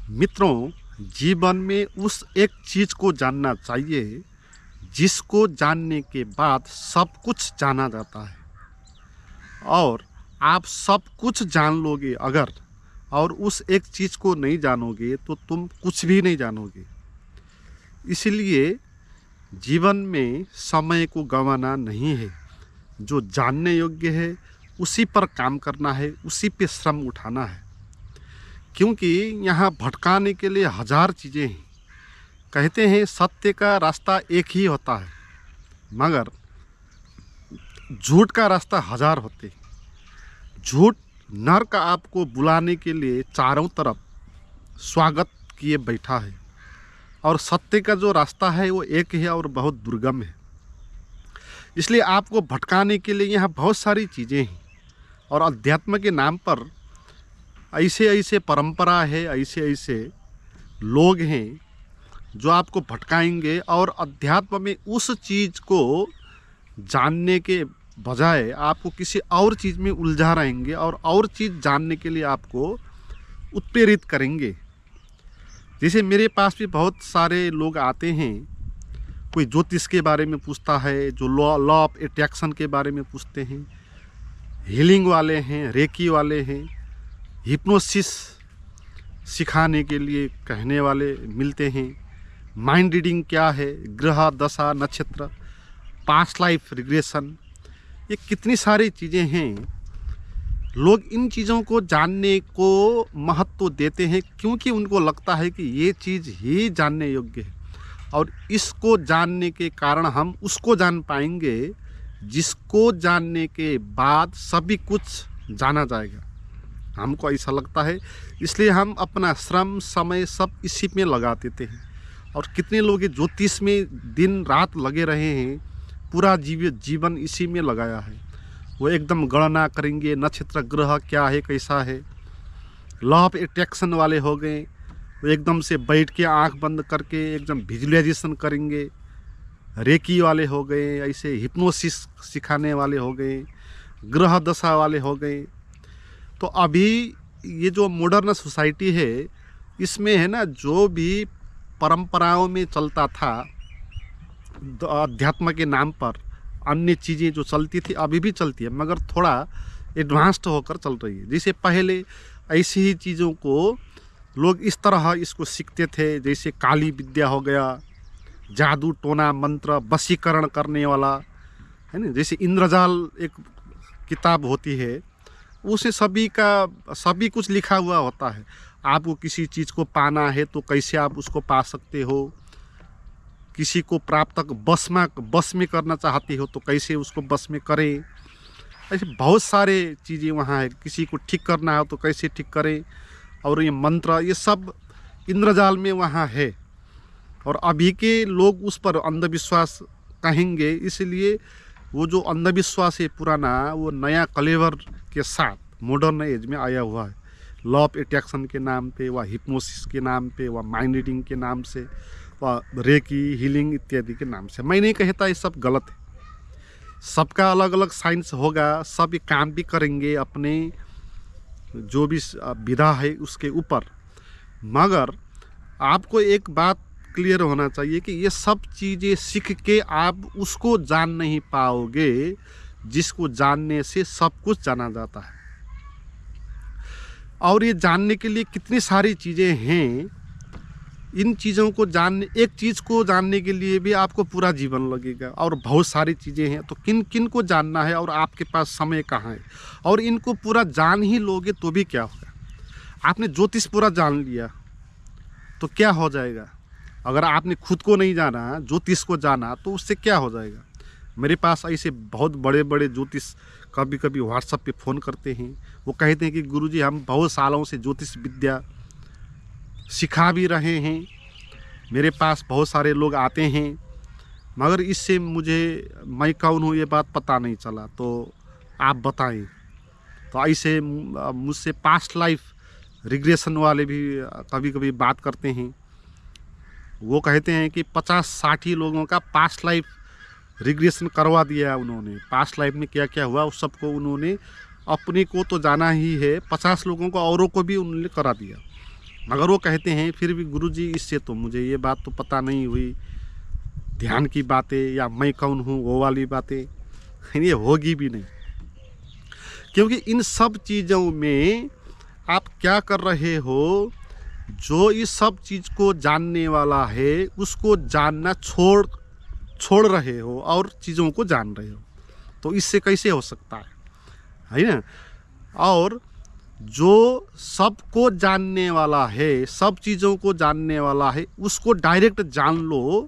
मित्रों, जीवन में उस एक चीज को जानना चाहिए जिसको जानने के बाद सब कुछ जाना जाता है। और आप सब कुछ जान लोगे अगर, और उस एक चीज को नहीं जानोगे तो तुम कुछ भी नहीं जानोगे। इसलिए जीवन में समय को गंवाना नहीं है। जो जानने योग्य है उसी पर काम करना है, उसी पे श्रम उठाना है। क्योंकि यहाँ भटकाने के लिए हजार चीज़ें हैं। कहते हैं सत्य का रास्ता एक ही होता है, मगर झूठ का रास्ता हजार होते हैं। झूठ नर्क आपको बुलाने के लिए चारों तरफ स्वागत किए बैठा है, और सत्य का जो रास्ता है वो एक है और बहुत दुर्गम है। इसलिए आपको भटकाने के लिए यहाँ बहुत सारी चीज़ें हैं, और अध्यात्म के नाम पर ऐसे ऐसे परंपरा है, ऐसे ऐसे लोग हैं जो आपको भटकाएंगे। और अध्यात्म में उस चीज़ को जानने के बजाय आपको किसी और चीज़ में उलझा रहेंगे, और चीज़ जानने के लिए आपको उत्प्रेरित करेंगे। जैसे मेरे पास भी बहुत सारे लोग आते हैं, कोई ज्योतिष के बारे में पूछता है, जो लॉ ऑफ अट्रैक्शन के बारे में पूछते हैं, हीलिंग वाले हैं, रेकी वाले हैं, हिप्नोसिस सिखाने के लिए कहने वाले मिलते हैं। माइंड रीडिंग क्या है, ग्रह दशा नक्षत्र, पास्ट लाइफ रिग्रेशन, ये कितनी सारी चीज़ें हैं। लोग इन चीज़ों को जानने को महत्व देते हैं क्योंकि उनको लगता है कि ये चीज़ ही जानने योग्य है, और इसको जानने के कारण हम उसको जान पाएंगे जिसको जानने के बाद सभी कुछ जाना जाएगा। हमको ऐसा लगता है, इसलिए हम अपना श्रम समय सब इसी में लगा देते हैं। और कितने लोग ज्योतिष में दिन रात लगे रहे हैं, पूरा जीवन इसी में लगाया है। वो एकदम गणना करेंगे, नक्षत्र ग्रह क्या है, कैसा है। लॉ ऑफ अट्रैक्शन वाले हो गए, वो एकदम से बैठ के आंख बंद करके एकदम विजुअलाइजेशन करेंगे। रेकी वाले हो गए, ऐसे हिप्नोसिस सिखाने वाले हो गए, ग्रह दशा वाले हो गए। तो अभी ये जो मॉडर्न सोसाइटी है, इसमें है ना, जो भी परंपराओं में चलता था अध्यात्म के नाम पर, अन्य चीज़ें जो चलती थी अभी भी चलती है, मगर थोड़ा एडवांस्ड होकर चल रही है। जैसे पहले ऐसी ही चीज़ों को लोग इस तरह इसको सीखते थे, जैसे काली विद्या हो गया, जादू टोना मंत्र, वशीकरण करने वाला है ना। जैसे इंद्रजाल एक किताब होती है, उसे सभी कुछ लिखा हुआ होता है। आपको किसी चीज़ को पाना है तो कैसे आप उसको पा सकते हो, किसी को प्राप्त बस में करना चाहते हो तो कैसे उसको बस में करें। ऐसे बहुत सारे चीज़ें वहाँ है। किसी को ठीक करना हो तो कैसे ठीक करें, और ये मंत्र, ये सब इंद्रजाल में वहाँ है। और अभी के लोग उस पर अंधविश्वास कहेंगे, इसलिए वो जो अंधविश्वास है पुराना, वो नया कलेवर के साथ मॉडर्न एज में आया हुआ है। लॉ ऑफ अट्रैक्शन के नाम पे, व हिप्नोसिस के नाम पे, व माइंड रीडिंग के नाम से, व रेकी हीलिंग इत्यादि के नाम से। मैं नहीं कहता ये सब गलत है, सबका अलग अलग साइंस होगा, सब ये काम भी करेंगे अपने जो भी विधा है उसके ऊपर। मगर आपको एक बात क्लियर होना चाहिए कि ये सब चीज़ें सीख के आप उसको जान नहीं पाओगे जिसको जानने से सब कुछ जाना जाता है। और ये जानने के लिए कितनी सारी चीज़ें हैं। इन चीज़ों को जानने, एक चीज़ को जानने के लिए भी आपको पूरा जीवन लगेगा, और बहुत सारी चीज़ें हैं। तो किन किन को जानना है, और आपके पास समय कहाँ है। और इनको पूरा जान ही लोगे तो भी क्या होगा। आपने ज्योतिष पूरा जान लिया तो क्या हो जाएगा। अगर आपने खुद को नहीं जाना, ज्योतिष को जाना, तो उससे क्या हो जाएगा। मेरे पास ऐसे बहुत बड़े बड़े ज्योतिष कभी कभी व्हाट्सएप पे फ़ोन करते हैं। वो कहते हैं कि गुरुजी, हम बहुत सालों से ज्योतिष विद्या सिखा भी रहे हैं, मेरे पास बहुत सारे लोग आते हैं, मगर इससे मैं कौन हूँ ये बात पता नहीं चला, तो आप बताएं। तो ऐसे मुझसे पास्ट लाइफ रिग्रेशन वाले भी कभी कभी बात करते हैं। वो कहते हैं कि 50-60 लोगों का पास्ट लाइफ रिग्रेशन करवा दिया है उन्होंने। पास्ट लाइफ में क्या क्या हुआ उस सबको उन्होंने, अपने को तो जाना ही है, 50 लोगों को औरों को भी उन्होंने करा दिया। मगर वो कहते हैं फिर भी गुरुजी इससे तो मुझे ये बात तो पता नहीं हुई, ध्यान की बातें या मैं कौन हूँ वो वाली बातें ये होगी भी नहीं। क्योंकि इन सब चीज़ों में आप क्या कर रहे हो, जो इस सब चीज़ को जानने वाला है उसको जानना छोड़ रहे हो और चीज़ों को जान रहे हो, तो इससे कैसे हो सकता है ना। और जो सबको जानने वाला है, सब चीज़ों को जानने वाला है, उसको डायरेक्ट जान लो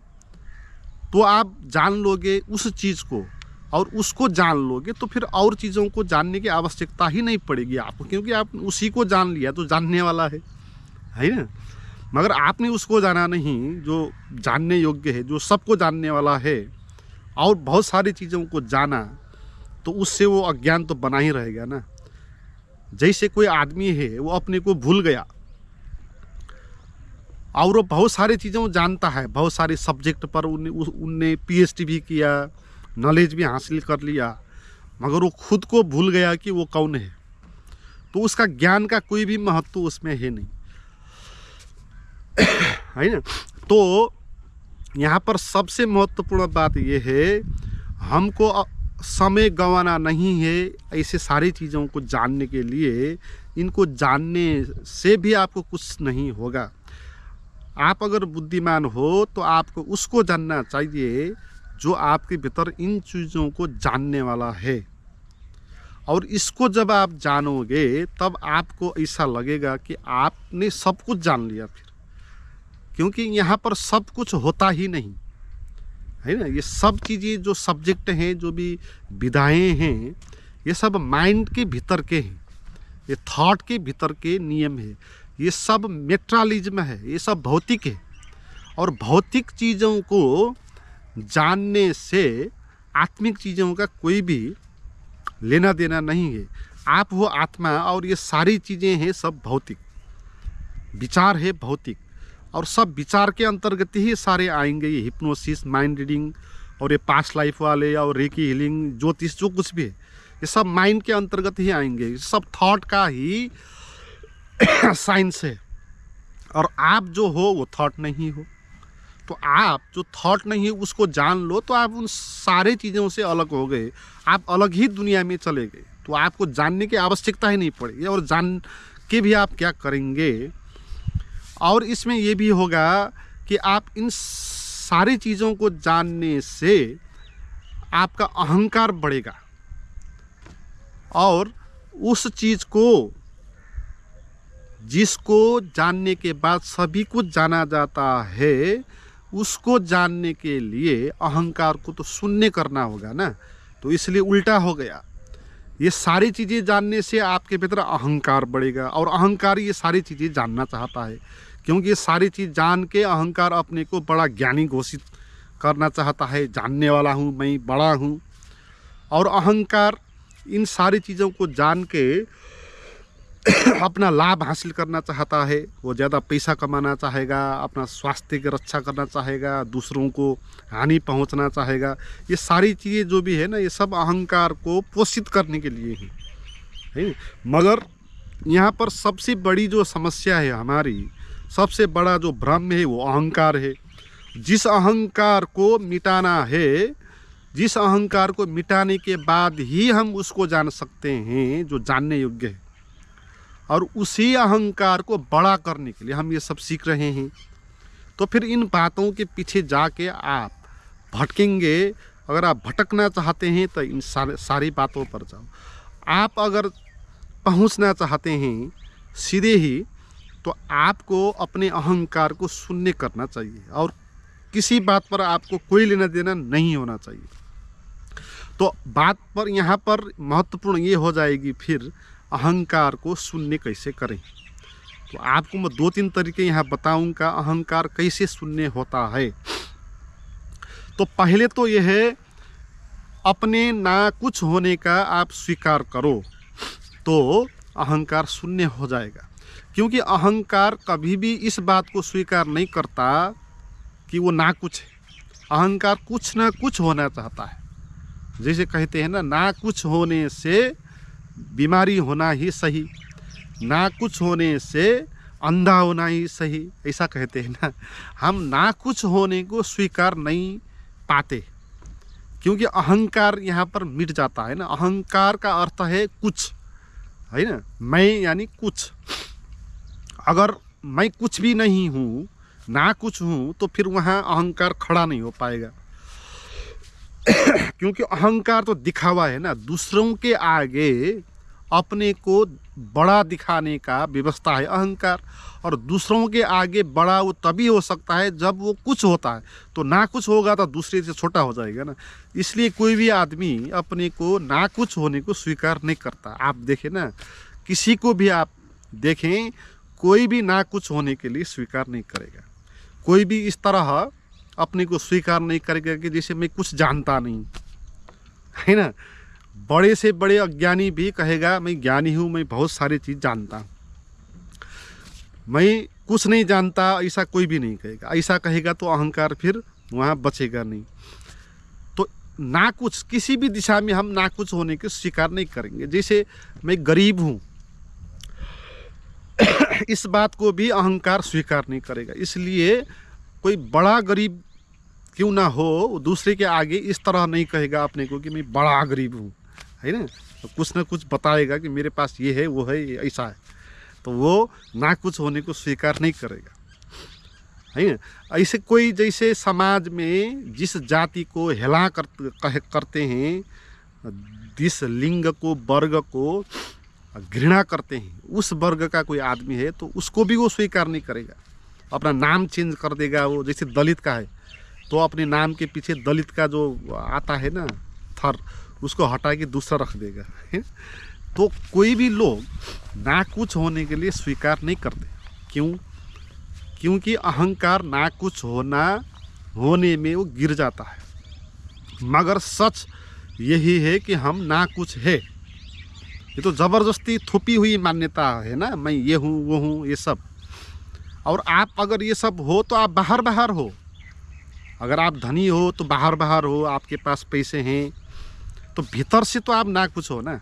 तो आप जान लोगे उस चीज़ को, और उसको जान लोगे तो फिर और चीज़ों को जानने की आवश्यकता ही नहीं पड़ेगी आपको, क्योंकि आप उसी को जान लिया तो जानने वाला है ना। मगर आपने उसको जाना नहीं जो जानने योग्य है, जो सबको जानने वाला है, और बहुत सारी चीज़ों को जाना, तो उससे वो अज्ञान तो बना ही रहेगा ना। जैसे कोई आदमी है वो अपने को भूल गया और वो बहुत सारी चीज़ें जानता है, बहुत सारे सब्जेक्ट पर उनने PhD भी किया, नॉलेज भी हासिल कर लिया, मगर वो खुद को भूल गया कि वो कौन है, तो उसका ज्ञान का कोई भी महत्व उसमें है नहीं, है ना। तो यहाँ पर सबसे महत्वपूर्ण बात ये है, हमको समय गंवाना नहीं है ऐसे सारी चीज़ों को जानने के लिए। इनको जानने से भी आपको कुछ नहीं होगा। आप अगर बुद्धिमान हो तो आपको उसको जानना चाहिए जो आपके भीतर इन चीज़ों को जानने वाला है, और इसको जब आप जानोगे तब आपको ऐसा लगेगा कि आपने सब कुछ जान लिया फिर, क्योंकि यहाँ पर सब कुछ होता ही नहीं है ना। ये सब चीज़ें जो सब्जेक्ट हैं, जो भी विधाएं हैं, ये सब माइंड के भीतर के हैं, ये थॉट के भीतर के नियम है, ये सब मेट्रालिज्म है, ये सब भौतिक है। और भौतिक चीज़ों को जानने से आत्मिक चीज़ों का कोई भी लेना देना नहीं है। आप हो आत्मा, और ये सारी चीज़ें हैं सब भौतिक, विचार है भौतिक, और सब विचार के अंतर्गत ही सारे आएंगे। ये हिप्नोसिस, माइंड रीडिंग, और ये पास्ट लाइफ वाले, और रेकी हीलिंग, ज्योतिष, जो कुछ भी है, ये सब माइंड के अंतर्गत ही आएंगे। सब थॉट का ही साइंस है, और आप जो हो वो थॉट नहीं हो। तो आप जो थॉट नहीं है उसको जान लो तो आप उन सारे चीज़ों से अलग हो गए, आप अलग ही दुनिया में चले गए। तो आपको जानने की आवश्यकता ही नहीं पड़ेगी, और जान के भी आप क्या करेंगे। और इसमें ये भी होगा कि आप इन सारी चीज़ों को जानने से आपका अहंकार बढ़ेगा, और उस चीज़ को, जिसको जानने के बाद सभी कुछ जाना जाता है, उसको जानने के लिए अहंकार को तो शून्य करना होगा ना। तो इसलिए उल्टा हो गया। ये सारी चीज़ें जानने से आपके भीतर अहंकार बढ़ेगा, और अहंकार ये सारी चीज़ें जानना चाहता है, क्योंकि ये सारी चीज़ जान के अहंकार अपने को बड़ा ज्ञानी घोषित करना चाहता है, जानने वाला हूँ मैं, बड़ा हूँ। और अहंकार इन सारी चीज़ों को जान के अपना लाभ हासिल करना चाहता है, वो ज़्यादा पैसा कमाना चाहेगा, अपना स्वास्थ्य की रक्षा करना चाहेगा, दूसरों को हानि पहुंचना चाहेगा। ये सारी चीज़ें जो भी है ना, ये सब अहंकार को पोषित करने के लिए है। मगर यहाँ पर सबसे बड़ी जो समस्या है हमारी, सबसे बड़ा जो भ्रम है वो अहंकार है। जिस अहंकार को मिटाना है, जिस अहंकार को मिटाने के बाद ही हम उसको जान सकते हैं जो जानने योग्य है, और उसी अहंकार को बड़ा करने के लिए हम ये सब सीख रहे हैं। तो फिर इन बातों के पीछे जाके आप भटकेंगे। अगर आप भटकना चाहते हैं तो इन सारी बातों पर जाओ। आप अगर पहुंचना चाहते हैं सीधे ही, तो आपको अपने अहंकार को शून्य करना चाहिए, और किसी बात पर आपको कोई लेना देना नहीं होना चाहिए। तो बात पर यहाँ पर महत्वपूर्ण ये हो जाएगी फिर अहंकार को शून्य कैसे करें। तो आपको मैं 2-3 तरीके यहाँ बताऊंगा अहंकार कैसे शून्य होता है। तो पहले तो यह है, अपने ना कुछ होने का आप स्वीकार करो तो अहंकार शून्य हो जाएगा। क्योंकि अहंकार कभी भी इस बात को स्वीकार नहीं करता कि वो ना कुछ है। अहंकार कुछ ना कुछ होना चाहता है। जैसे कहते हैं ना कुछ होने से बीमारी होना ही सही, ना कुछ होने से अंधा होना ही सही, ऐसा कहते हैं ना। हम ना कुछ होने को स्वीकार नहीं पाते, क्योंकि अहंकार यहाँ पर मिट जाता है ना। अहंकार का अर्थ है कुछ, है ना। मैं यानी कुछ। अगर मैं कुछ भी नहीं हूँ, ना कुछ हूँ, तो फिर वहाँ अहंकार खड़ा नहीं हो पाएगा। क्योंकि अहंकार तो दिखावा है ना, दूसरों के आगे अपने को बड़ा दिखाने का व्यवस्था है अहंकार। और दूसरों के आगे बड़ा वो तभी हो सकता है जब वो कुछ होता है, तो ना कुछ होगा तो दूसरे से छोटा हो जाएगा ना। इसलिए कोई भी आदमी अपने को ना कुछ होने को स्वीकार नहीं करता। आप देखें ना, किसी को भी आप देखें, कोई भी ना कुछ होने के लिए स्वीकार नहीं करेगा। कोई भी इस तरह अपने को स्वीकार नहीं करेगा कि जैसे मैं कुछ जानता नहीं, है ना। बड़े से बड़े अज्ञानी भी कहेगा मैं ज्ञानी हूँ, मैं बहुत सारी चीज़ जानता हूँ। मैं कुछ नहीं जानता ऐसा कोई भी नहीं कहेगा। ऐसा कहेगा तो अहंकार फिर वहाँ बचेगा नहीं। तो ना कुछ, किसी भी दिशा में हम ना कुछ होने के स्वीकार नहीं करेंगे। जैसे मैं गरीब हूँ, इस बात को भी अहंकार स्वीकार नहीं करेगा। इसलिए कोई बड़ा गरीब क्यों ना हो, दूसरे के आगे इस तरह नहीं कहेगा अपने को कि मैं बड़ा गरीब हूँ, है ना। तो कुछ ना कुछ बताएगा कि मेरे पास ये है, वो है, ऐसा है। तो वो ना कुछ होने को स्वीकार नहीं करेगा, है ना। ऐसे कोई जैसे समाज में जिस जाति को हेला करते हैं, जिस लिंग को, वर्ग को घृणा करते हैं, उस वर्ग का कोई आदमी है तो उसको भी वो स्वीकार नहीं करेगा। अपना नाम चेंज कर देगा। वो जैसे दलित का है तो अपने नाम के पीछे दलित का जो आता है ना थर, उसको हटा के दूसरा रख देगा, है। तो कोई भी लोग ना कुछ होने के लिए स्वीकार नहीं करते। क्यों? क्योंकि अहंकार ना कुछ होने में वो गिर जाता है। मगर सच यही है कि हम ना कुछ है। ये तो ज़बरदस्ती थोपी हुई मान्यता है ना, मैं ये हूँ, वो हूँ, ये सब। और आप अगर ये सब हो तो आप बाहर हो। अगर आप धनी हो तो बाहर हो, आपके पास पैसे हैं, तो भीतर से तो आप ना कुछ हो ना,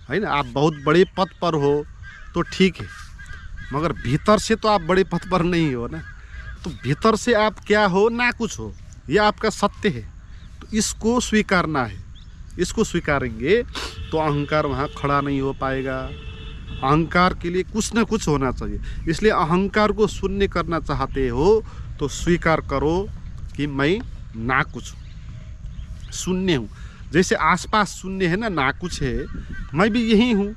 है ना। आप बहुत बड़े पद पर हो तो ठीक है, मगर भीतर से तो आप बड़े पद पर नहीं हो ना। तो भीतर से आप क्या हो? ना कुछ हो। यह आपका सत्य है। तो इसको स्वीकारना है। इसको स्वीकारेंगे तो अहंकार वहाँ खड़ा नहीं हो पाएगा। अहंकार के लिए कुछ ना कुछ होना चाहिए। इसलिए अहंकार को शून्य करना चाहते हो तो स्वीकार करो कि मैं ना कुछ हूँ, शून्य हूँ। जैसे आसपास शून्य है ना, ना कुछ है, मैं भी यही हूँ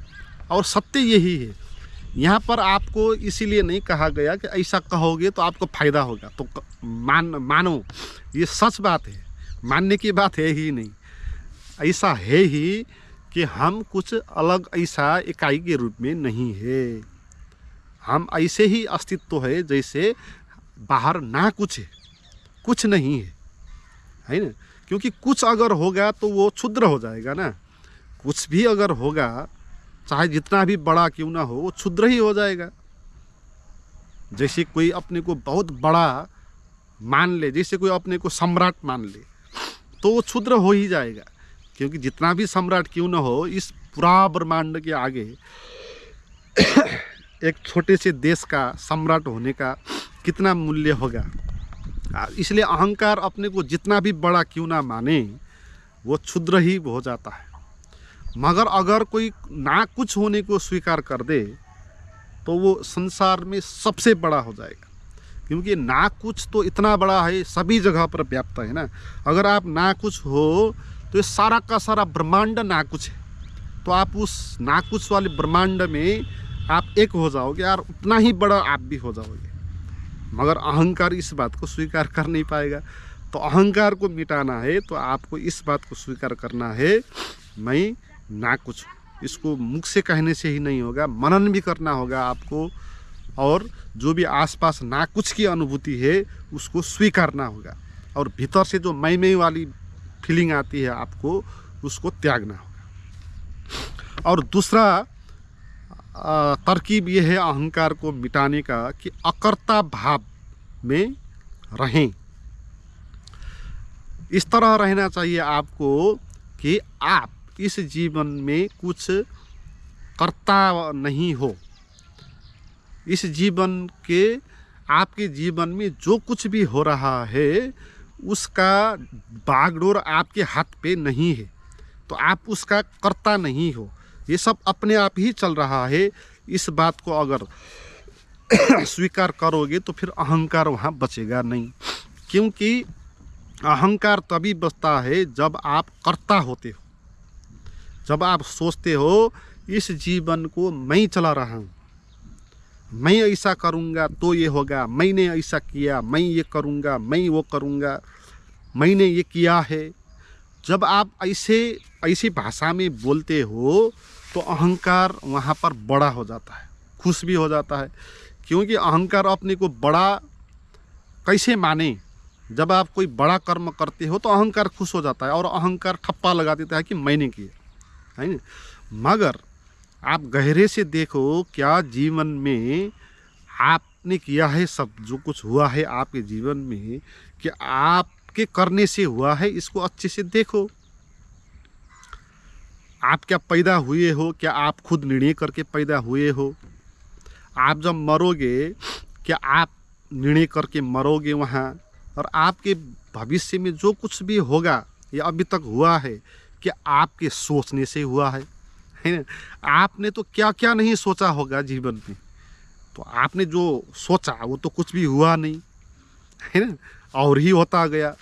और सत्य यही है। यहाँ पर आपको इसीलिए नहीं कहा गया कि ऐसा कहोगे तो आपको फ़ायदा होगा, तो मानो। ये सच बात है, मानने की बात है ही नहीं। ऐसा है ही कि हम कुछ अलग ऐसा इकाई के रूप में नहीं है। हम ऐसे ही अस्तित्व है जैसे बाहर ना कुछ है, कुछ नहीं है, है ना। क्योंकि कुछ अगर होगा तो वो क्षुद्र हो जाएगा ना। कुछ भी अगर होगा, चाहे जितना भी बड़ा क्यों ना हो, वो क्षुद्र ही हो जाएगा। जैसे कोई अपने को बहुत बड़ा मान ले, जैसे कोई अपने को सम्राट मान ले, तो वो क्षुद्र हो ही जाएगा। क्योंकि जितना भी सम्राट क्यों ना हो, इस पूरा ब्रह्मांड के आगे एक छोटे से देश का सम्राट होने का कितना मूल्य होगा। इसलिए अहंकार अपने को जितना भी बड़ा क्यों ना माने, वो क्षुद्र ही हो जाता है। मगर अगर कोई ना कुछ होने को स्वीकार कर दे तो वो संसार में सबसे बड़ा हो जाएगा। क्योंकि ना कुछ तो इतना बड़ा है, सभी जगह पर व्याप्त है ना। अगर आप ना कुछ हो तो ये सारा का सारा ब्रह्मांड ना कुछ है, तो आप उस ना कुछ वाले ब्रह्मांड में आप एक हो जाओगे और उतना ही बड़ा आप भी हो जाओगे। मगर अहंकार इस बात को स्वीकार कर नहीं पाएगा। तो अहंकार को मिटाना है तो आपको इस बात को स्वीकार करना है, मैं ना कुछ। इसको मुख से कहने से ही नहीं होगा, मनन भी करना होगा आपको। और जो भी आसपास ना कुछ की अनुभूति है उसको स्वीकारना होगा। और भीतर से जो मैं वाली फीलिंग आती है आपको, उसको त्यागना होगा। और दूसरा तरकीब ये है अहंकार को मिटाने का कि अकर्ता भाव में रहें। इस तरह रहना चाहिए आपको कि आप इस जीवन में कुछ करता नहीं हो, इस जीवन के आपके जीवन में जो कुछ भी हो रहा है उसका बागडोर आपके हाथ पे नहीं है, तो आप उसका कर्ता नहीं हो। ये सब अपने आप ही चल रहा है। इस बात को अगर स्वीकार करोगे तो फिर अहंकार वहाँ बचेगा नहीं, क्योंकि अहंकार तभी बचता है जब आप कर्ता होते हो, जब आप सोचते हो इस जीवन को मैं चला रहा हूँ, मैं ऐसा करूँगा तो ये होगा, मैंने ऐसा किया, मैं ये करूँगा, मैं वो करूँगा, मैंने ये किया है। जब आप ऐसी भाषा में बोलते हो तो अहंकार वहाँ पर बड़ा हो जाता है, खुश भी हो जाता है। क्योंकि अहंकार अपने को बड़ा कैसे माने, जब आप कोई बड़ा कर्म करते हो तो अहंकार खुश हो जाता है और अहंकार ठप्पा लगा देता है कि मैंने किया, है ना। मगर आप गहरे से देखो, क्या जीवन में आपने किया है, सब जो कुछ हुआ है आपके जीवन में, कि आपके करने से हुआ है, इसको अच्छे से देखो। आप क्या पैदा हुए हो, क्या आप खुद निर्णय करके पैदा हुए हो? आप जब मरोगे, क्या आप निर्णय करके मरोगे वहाँ? और आपके भविष्य में जो कुछ भी होगा, ये अभी तक हुआ है कि आपके सोचने से हुआ है ना। आपने तो क्या क्या नहीं सोचा होगा जीवन में, तो आपने जो सोचा वो तो कुछ भी हुआ नहीं, है ना, और ही होता गया।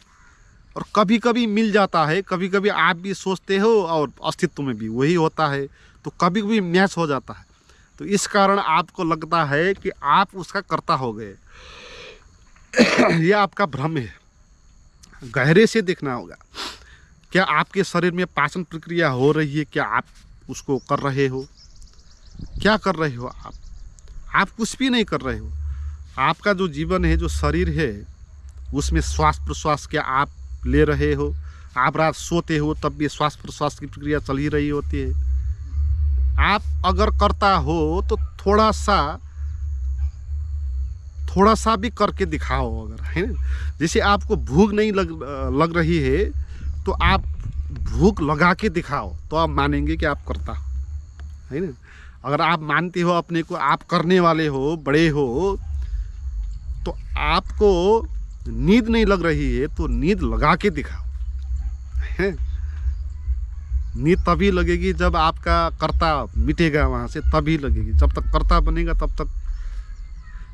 और कभी कभी मिल जाता है, कभी कभी आप भी सोचते हो और अस्तित्व में भी वही होता है, तो कभी कभी मैच हो जाता है। तो इस कारण आपको लगता है कि आप उसका कर्ता हो गए। यह आपका भ्रम है, गहरे से देखना होगा। क्या आपके शरीर में पाचन प्रक्रिया हो रही है? क्या आप उसको कर रहे हो? क्या कर रहे हो आप कुछ भी नहीं कर रहे हो। आपका जो जीवन है, जो शरीर है, उसमें श्वास प्रश्वास क्या आप ले रहे हो? आप रात सोते हो तब भी श्वास प्रश्वास की प्रक्रिया चल ही रही होती है। आप अगर करता हो तो थोड़ा सा भी करके दिखाओ अगर, है ना। जैसे आपको भूख नहीं लग रही है तो आप भूख लगा के दिखाओ, तो आप मानेंगे कि आप करता हो, है ना। अगर आप मानते हो अपने को आप करने वाले हो, बड़े हो, तो आपको नींद नहीं लग रही है तो नींद लगा के दिखाओ, है। नींद तभी लगेगी जब आपका कर्ता मिटेगा वहाँ से, तभी लगेगी। जब तक कर्ता बनेगा तब तक।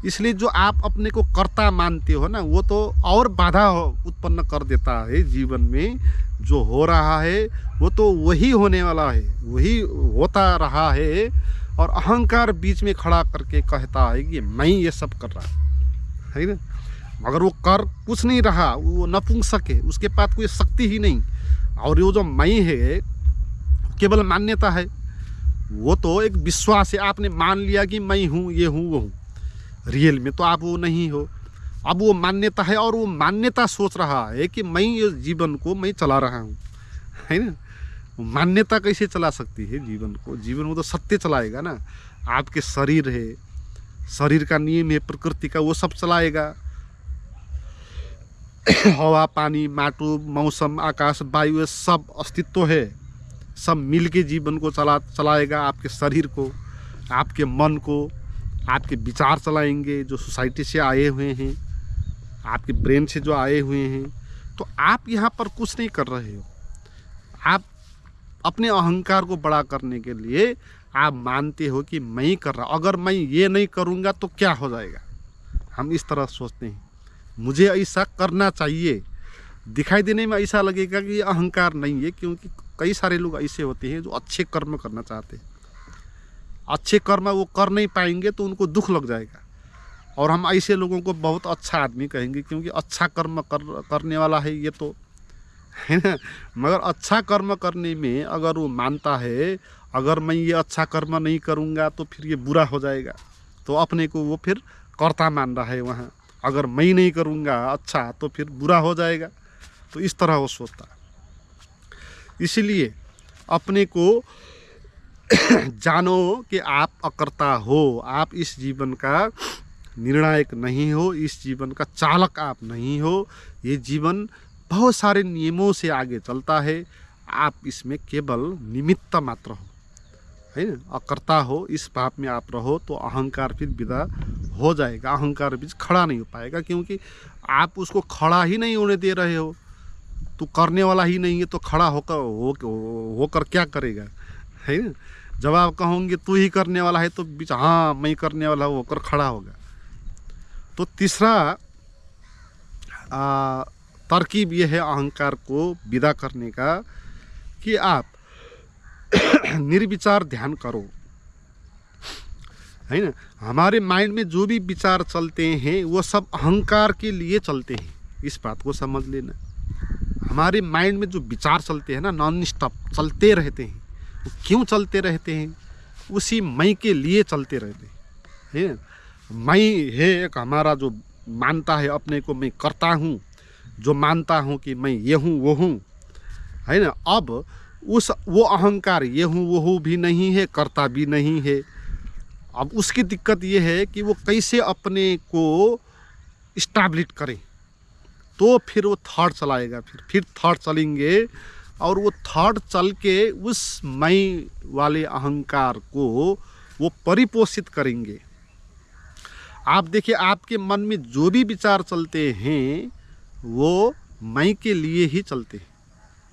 इसलिए जो आप अपने को कर्ता मानते हो ना, वो तो और बाधा उत्पन्न कर देता है जीवन में। जो हो रहा है वो तो वही होने वाला है, वही होता रहा है। और अहंकार बीच में खड़ा करके कहता है कि मैं ये सब कर रहा है ना। मगर वो कर कुछ नहीं रहा, वो नपुंसक है, उसके पास कोई शक्ति ही नहीं। और वो जो मैं है केवल मान्यता है, वो तो एक विश्वास है। आपने मान लिया कि मैं हूँ, ये हूँ, वो हूँ। रियल में तो आप वो नहीं हो। अब वो मान्यता है और वो मान्यता सोच रहा है कि मैं ये जीवन को मैं चला रहा हूँ, है ना। मान्यता कैसे चला सकती है जीवन को? जीवन में तो सत्य चलाएगा ना। आपके शरीर है, शरीर का नियम है प्रकृति का, वो सब चलाएगा। हवा, पानी, माटो, मौसम, आकाश, वायु, ये सब अस्तित्व है, सब मिल के जीवन को चलाएगा। आपके शरीर को, आपके मन को, आपके विचार चलाएंगे जो सोसाइटी से आए हुए हैं, आपके ब्रेन से जो आए हुए हैं। तो आप यहाँ पर कुछ नहीं कर रहे हो। आप अपने अहंकार को बड़ा करने के लिए आप मानते हो कि मैं ही कर रहा, अगर मैं ये नहीं करूँगा तो क्या हो जाएगा। हम इस तरह सोचते हैं, मुझे ऐसा करना चाहिए। दिखाई देने में ऐसा लगेगा कि ये अहंकार नहीं है, क्योंकि कई सारे लोग ऐसे होते हैं जो अच्छे कर्म करना चाहते हैं। अच्छे कर्म वो कर नहीं पाएंगे तो उनको दुख लग जाएगा, और हम ऐसे लोगों को बहुत अच्छा आदमी कहेंगे, क्योंकि अच्छा कर्म करने वाला है ये तो, है ना। मगर अच्छा कर्म करने में अगर वो मानता है अगर मैं ये अच्छा कर्म नहीं करूँगा तो फिर ये बुरा हो जाएगा, तो अपने को वो फिर कर्ता मान रहा है वहाँ। अगर मैं नहीं करूँगा अच्छा तो फिर बुरा हो जाएगा, तो इस तरह वो सोचता है। इसलिए अपने को जानो कि आप अकर्ता हो, आप इस जीवन का निर्णायक नहीं हो, इस जीवन का चालक आप नहीं हो। ये जीवन बहुत सारे नियमों से आगे चलता है, आप इसमें केवल निमित्त मात्र हो, है ना, अकर्ता हो, इस भाव में आप रहो तो अहंकार फिर विदा हो जाएगा। अहंकार बीच खड़ा नहीं हो पाएगा, क्योंकि आप उसको खड़ा ही नहीं होने दे रहे हो। तो करने वाला ही नहीं है तो खड़ा होकर क्या करेगा, है ना। जब आप कहोगे तू ही करने वाला है तो बीच हाँ मैं करने वाला हूँ होकर खड़ा होगा। तो तीसरा तरकीब ये है अहंकार को विदा करने का कि आप निर्विचार ध्यान करो, है ना। हमारे माइंड में जो भी विचार चलते हैं वो सब अहंकार के लिए चलते हैं, इस बात को समझ लेना। हमारे माइंड में जो विचार चलते हैं ना, नॉन स्टॉप चलते रहते हैं, वो क्यों चलते रहते हैं? उसी मैं के लिए चलते रहते हैं, है ना। मैं है एक हमारा जो मानता है अपने को मैं करता हूँ, जो मानता हूँ कि मैं ये हूँ वो हूँ, है ना। अब वो अहंकार ये हूँ वो हूँ भी नहीं है, करता भी नहीं है। अब उसकी दिक्कत ये है कि वो कैसे अपने को इस्टेब्लिश करे। तो फिर वो थॉट चलाएगा, फिर थॉट चलेंगे और वो थॉट चल के उस मैं वाले अहंकार को वो परिपोषित करेंगे। आप देखिए आपके मन में जो भी विचार चलते हैं वो मैं के लिए ही चलते हैं।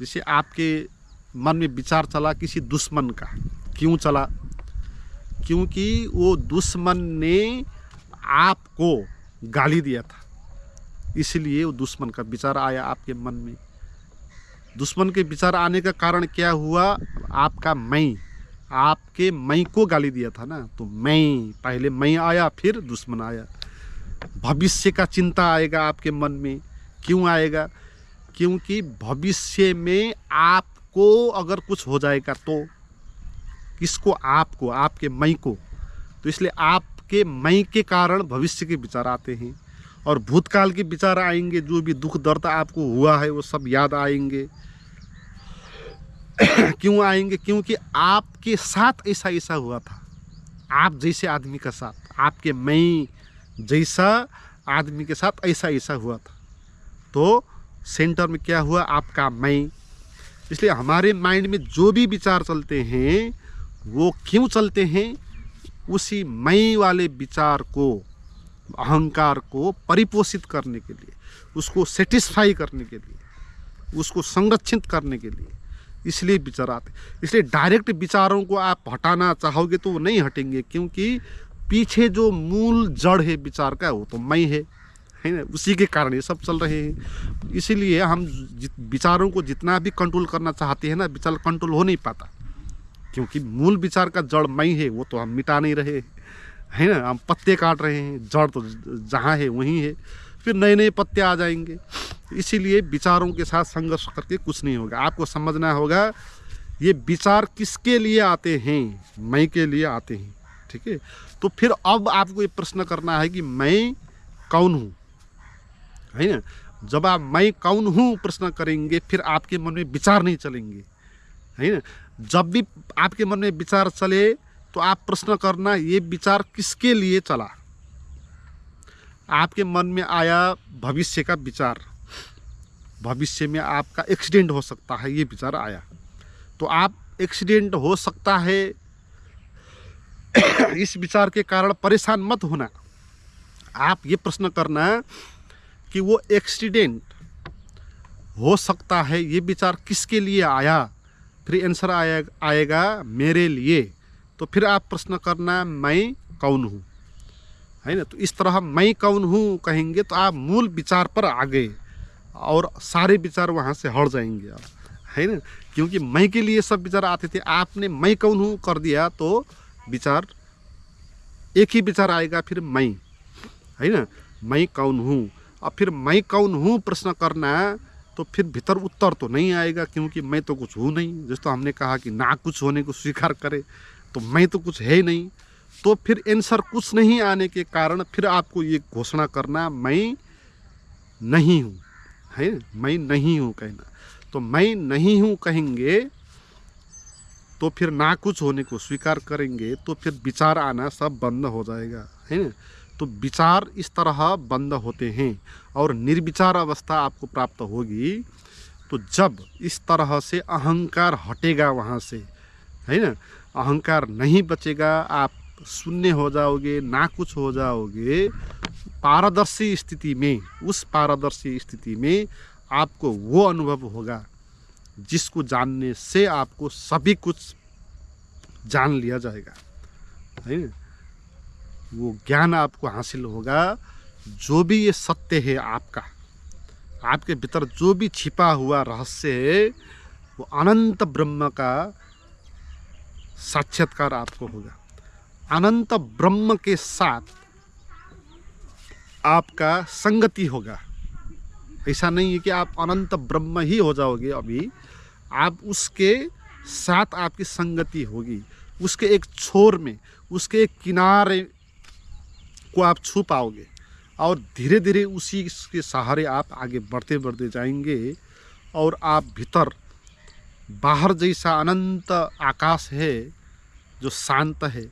जैसे आपके मन में विचार चला किसी दुश्मन का, क्यों चला? क्योंकि वो दुश्मन ने आपको गाली दिया था, इसलिए वो दुश्मन का विचार आया आपके मन में। दुश्मन के विचार आने का कारण क्या हुआ? आपका मैं, आपके मैं को गाली दिया था ना, तो मैं पहले मैं आया फिर दुश्मन आया। भविष्य का चिंता आएगा आपके मन में, क्यों आएगा? क्योंकि भविष्य में आपको अगर कुछ हो जाएगा तो किसको? आपको, आपके मैं को। तो इसलिए आपके मैं के कारण भविष्य के विचार आते हैं और भूतकाल के विचार आएंगे। जो भी दुख दर्द आपको हुआ है वो सब याद आएंगे। क्यों आएंगे? क्योंकि आपके साथ ऐसा ऐसा हुआ था, आप जैसे आदमी के साथ, आपके मैं जैसा आदमी के साथ ऐसा ऐसा हुआ था। तो सेंटर में क्या हुआ? आपका मैं। इसलिए हमारे माइंड में जो भी विचार चलते हैं वो क्यों चलते हैं? उसी मैं वाले विचार को, अहंकार को परिपोषित करने के लिए, उसको सेटिस्फाई करने के लिए, उसको संरक्षित करने के लिए, इसलिए विचार आते। इसलिए डायरेक्ट विचारों को आप हटाना चाहोगे तो वो नहीं हटेंगे, क्योंकि पीछे जो मूल जड़ है विचार का वो तो मैं है ना। उसी के कारण ये सब चल रहे हैं। इसीलिए हम विचारों को जितना भी कंट्रोल करना चाहते हैं ना, विचार कंट्रोल हो नहीं पाता, क्योंकि मूल विचार का जड़ मैं है वो तो हम मिटा नहीं रहे, है ना। हम पत्ते काट रहे हैं, जड़ तो जहाँ है वहीं है, फिर नए नए पत्ते आ जाएंगे। इसीलिए विचारों के साथ संघर्ष करके कुछ नहीं होगा। आपको समझना होगा ये विचार किसके लिए आते हैं? मैं के लिए आते हैं, ठीक है। तो फिर अब आपको ये प्रश्न करना है कि मैं कौन हूँ, है ना। जब आप मैं कौन हूँ प्रश्न करेंगे फिर आपके मन में विचार नहीं चलेंगे, है ना। जब भी आपके मन में विचार चले तो आप प्रश्न करना ये विचार किसके लिए चला। आपके मन में आया भविष्य का विचार, भविष्य में आपका एक्सीडेंट हो सकता है, ये विचार आया, तो आप एक्सीडेंट हो सकता है इस विचार के कारण परेशान मत होना। आप ये प्रश्न करना कि वो एक्सीडेंट हो सकता है ये विचार किसके लिए आया? फिर आंसर आएगा मेरे लिए। तो फिर आप प्रश्न करना मैं कौन हूँ, है ना। तो इस तरह मैं कौन हूँ कहेंगे तो आप मूल विचार पर आ गए और सारे विचार वहाँ से हट जाएंगे, है ना। क्योंकि मैं के लिए सब विचार आते थे, आपने मैं कौन हूँ कर दिया तो विचार एक ही विचार आएगा, फिर मैं, है ना। मैं कौन हूँ। अब फिर मैं कौन हूँ प्रश्न करना तो फिर भीतर उत्तर तो नहीं आएगा, क्योंकि मैं तो कुछ हूँ नहीं। जैसे तो हमने कहा कि ना कुछ होने को स्वीकार करे, तो मैं तो कुछ है नहीं। तो फिर आंसर कुछ नहीं आने के कारण फिर आपको ये घोषणा करना मैं नहीं हूँ, है मैं नहीं हूँ कहना। तो मैं नहीं हूँ कहेंगे तो फिर ना कुछ होने को स्वीकार करेंगे तो फिर विचार आना सब बंद हो जाएगा, है ना। तो विचार इस तरह बंद होते हैं और निर्विचार अवस्था आपको प्राप्त होगी। तो जब इस तरह से अहंकार हटेगा वहाँ से, है ना, अहंकार नहीं बचेगा, आप शून्य हो जाओगे, ना कुछ हो जाओगे। पारदर्शी स्थिति में, उस पारदर्शी स्थिति में आपको वो अनुभव होगा जिसको जानने से आपको सभी कुछ जान लिया जाएगा, है ना। वो ज्ञान आपको हासिल होगा। जो भी ये सत्य है आपका, आपके भीतर जो भी छिपा हुआ रहस्य है, वो अनंत ब्रह्म का साक्षात्कार आपको होगा। अनंत ब्रह्म के साथ आपका संगति होगा। ऐसा नहीं है कि आप अनंत ब्रह्म ही हो जाओगे, अभी आप उसके साथ आपकी संगति होगी। उसके एक छोर में, उसके एक किनारे को आप छू पाओगे और धीरे धीरे उसी के सहारे आप आगे बढ़ते बढ़ते जाएंगे। और आप भीतर बाहर जैसा अनंत आकाश है जो शांत है,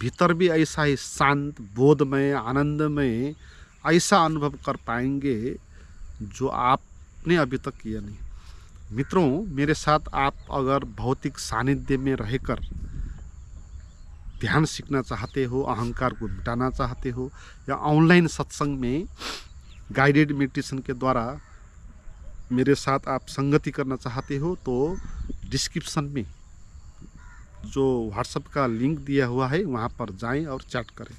भीतर भी ऐसा ही शांत, बोधमय, आनंदमय ऐसा अनुभव कर पाएंगे जो आपने अभी तक किया नहीं। मित्रों, मेरे साथ आप अगर भौतिक सानिध्य में रहकर ध्यान सीखना चाहते हो, अहंकार को मिटाना चाहते हो, या ऑनलाइन सत्संग में गाइडेड मेडिटेशन के द्वारा मेरे साथ आप संगति करना चाहते हो, तो डिस्क्रिप्शन में जो व्हाट्सएप का लिंक दिया हुआ है वहाँ पर जाएं और चैट करें।